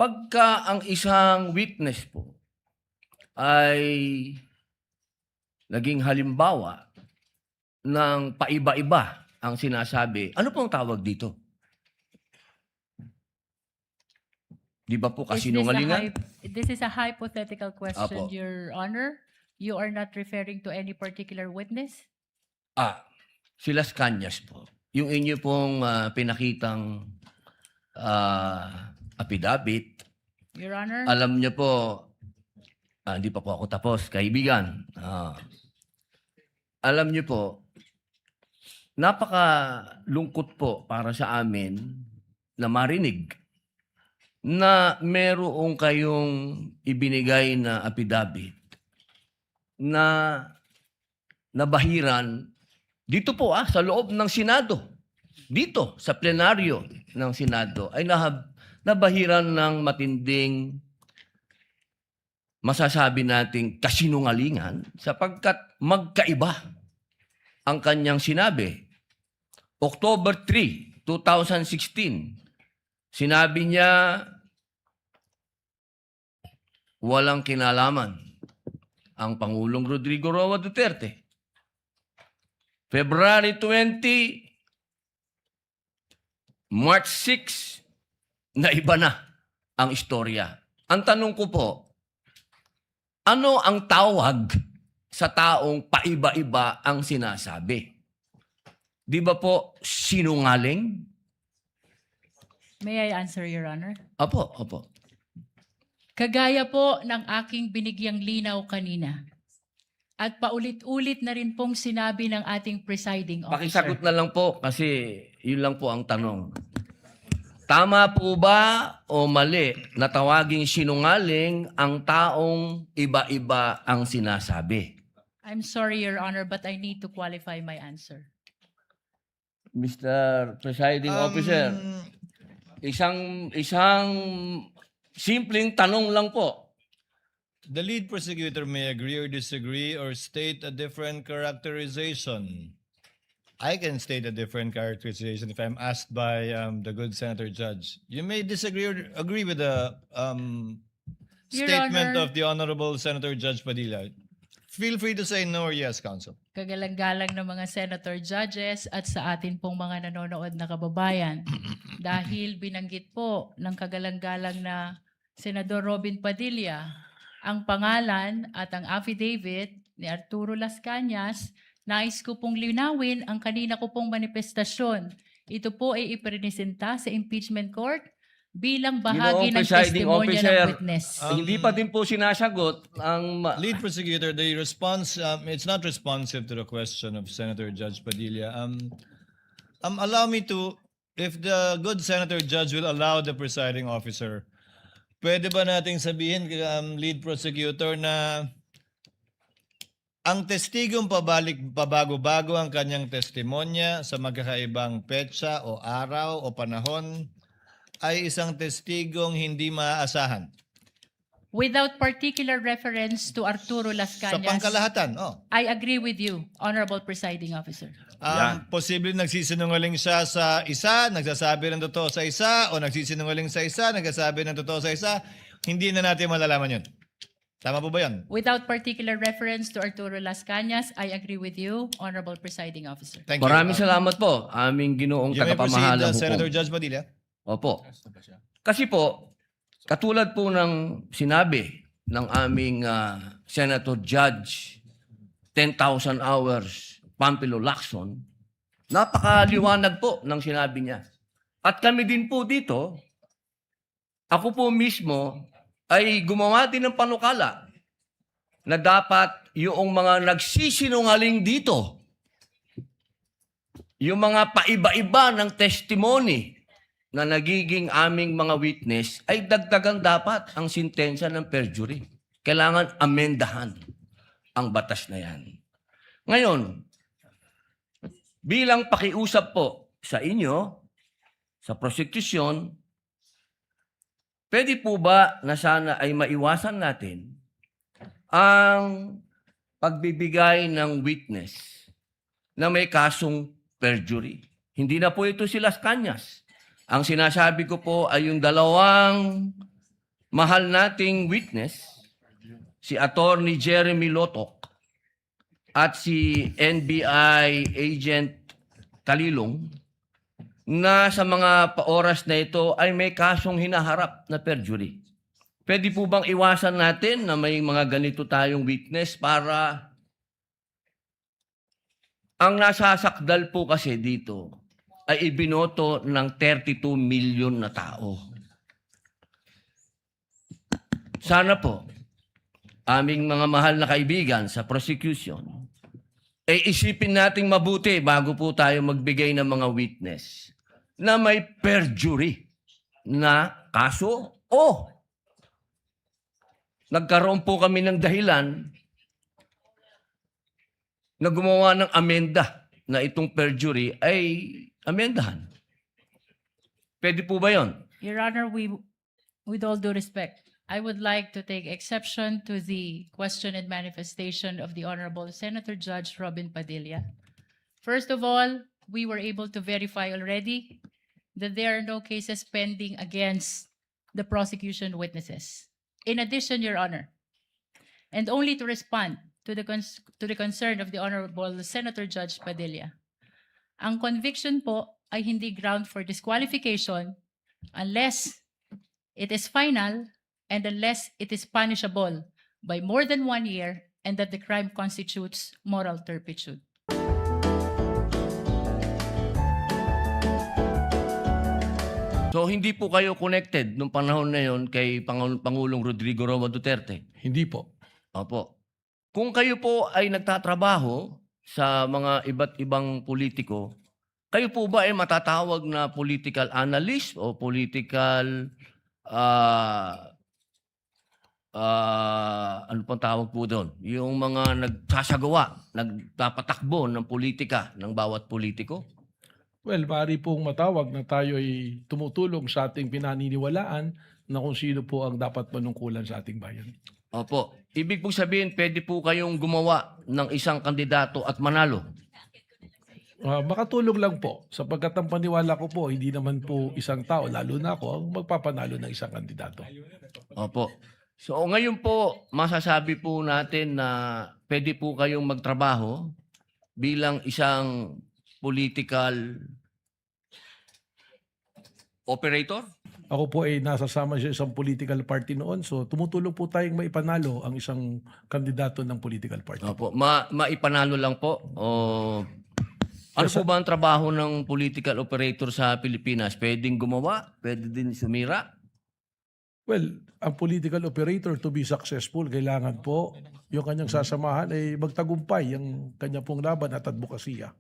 Pagka ang isang witness po ay naging halimbawa ng paiba-iba ang sinasabi, ano pong tawag dito? Di ba po kasinungalingan? This is a hypothetical question, Apo. Your Honor. You are not referring to any particular witness? Si Las Cañas po. Yung inyo pong pinakitang affidavit, Your Honor? alam niyo po, hindi pa po ako tapos, kaibigan. Alam niyo po, napakalungkot po para sa amin na marinig na merong kayong ibinigay na affidavit na nabahiran dito po sa loob ng Senado. Dito sa plenaryo ng Senado ay nabahiran ng matinding masasabi nating kasinungalingan sapagkat magkaiba ang kanyang sinabi. October 3, 2016, sinabi niya walang kinalaman ang Pangulong Rodrigo Roa Duterte. February 20, March 6, na iba na ang istorya. Ang tanong ko po, ano ang tawag sa taong paiba-iba ang sinasabi? Di ba po sinungaling? May I answer, Your Honor? Opo. Kagaya po ng aking binigyang linaw kanina at paulit-ulit na rin pong sinabi ng ating presiding officer. Pakisagot na lang po kasi yun lang po ang tanong. Tama po ba o mali na tawaging sinungaling ang taong iba-iba ang sinasabi? I'm sorry, Your Honor, but I need to qualify my answer. Mr. Presiding Officer, isang simpleng tanong lang po. The lead prosecutor may agree or disagree or state a different characterization. I can state a different characterization if I'm asked by the good Senator Judge. You may disagree or agree with the Your statement Honor. of the Honorable Senator Judge Padilla. Feel free to say no or yes, Counsel. Kagalang-galang ng mga senator judges at sa atin pong mga nanonood na kababayan. Dahil binanggit po ng kagalang-galang na Senador Robin Padilla ang pangalan at ang affidavit ni Arturo Las Cañas, nais ko pong linawin ang kanina ko pong manifestasyon. Ito po ay ipresenta sa impeachment court bilang bahagi ng Presiding testimonya Officer, ng witness. Hindi pa din po sinasagot ang... Lead prosecutor, the response, it's not responsive to the question of Senator Judge Padilla. Allow me to, if the good Senator Judge will allow the presiding officer, pwede ba nating sabihin, lead prosecutor, na ang testigong pabago-bago ang kanyang testimonya sa magkakaibang petsa o araw o panahon ay isang testigong hindi maaasahan? Without particular reference to Arturo Las Sa Cañas, pangkalahatan, I agree with you, Honorable Presiding Officer. Posible nagsisinungaling siya sa isa, nagsasabi ng totoo sa isa, o nagsisinungaling sa isa, nagsasabi ng totoo sa isa, hindi na natin malalaman yun. Tama po ba yan? Without particular reference to Arturo Las Cañas, I agree with you, Honorable Presiding Officer. Thank you. Maraming salamat po, aming ginoong You may proceed, tagapamahalang Senator hukom. Judge Padilla. Opo. Kasi po, katulad po ng sinabi ng aming Senator Judge, 10,000 hours, Pampilo Lacson, napakaliwanag po ng sinabi niya. At kami din po dito, ako po mismo ay gumawa din ng panukala na dapat yung mga nagsisinungaling dito, yung mga paiba-iba ng testimony na nagiging aming mga witness, ay dagdagan dapat ang sintensya ng perjury. Kailangan amendahan ang batas na yan. Ngayon, bilang pakiusap po sa inyo, sa prosecution, pwede po ba na sana ay maiwasan natin ang pagbibigay ng witness na may kasong perjury? Hindi na po ito si Las Cañas. Ang sinasabi ko po ay yung dalawang mahal nating witness, si Attorney Jeremy Lotok at si NBI Agent Talilong, na sa mga oras na ito ay may kasong hinaharap na perjury. Pwede po bang iwasan natin na may mga ganito tayong witness para ang nasasakdal po kasi dito ay ibinoto ng 32 million na tao. Sana po, aming mga mahal na kaibigan sa prosecution, ay isipin nating mabuti bago po tayo magbigay ng mga witness na may perjury na kaso o nagkaroon po kami ng dahilan na gumawa ng amenda na itong perjury ay amendahan. Pwede po ba yon? Your Honor, with all due respect, I would like to take exception to the question and manifestation of the Honorable Senator Judge Robin Padilla. First of all, we were able to verify already that there are no cases pending against the prosecution witnesses. In addition, Your Honor, and only to respond to the concern of the Honorable Senator Judge Padilla, ang conviction po ay hindi ground for disqualification unless it is final and unless it is punishable by more than 1 year and that the crime constitutes moral turpitude. So hindi po kayo connected nung panahon na yon kay Pangulong Rodrigo Roa Duterte? Hindi po. Opo. Kung kayo po ay nagtatrabaho sa mga iba't ibang politiko, kayo po ba ay matatawag na political analyst o political ano pang tawag po doon? Yung mga nagsasagawa, nagpapatakbo ng politika ng bawat politiko? Well, maaari pong matawag na tayo ay tumutulong sa ating pinaniniwalaan na kung sino po ang dapat manungkulan sa ating bayan. Opo. Ibig pong sabihin, pwede po kayong gumawa ng isang kandidato at manalo. Makatulong lang po sapagkat ang paniwala ko po, hindi naman po isang tao, lalo na ako, ang magpapanalo ng isang kandidato. Opo. So ngayon po, masasabi po natin na pwede po kayong magtrabaho bilang isang political operator? Ako po ay nasasama sa isang political party noon, so tumutulong po tayong maipanalo ang isang kandidato ng political party. Opo. Maipanalo lang po? O ano po ba ang trabaho ng political operator sa Pilipinas? Pwedeng gumawa? Pwede din sumira? Well, ang political operator to be successful, kailangan po yung kanyang sasamahan ay magtagumpay ang kanya pong laban at advokasya.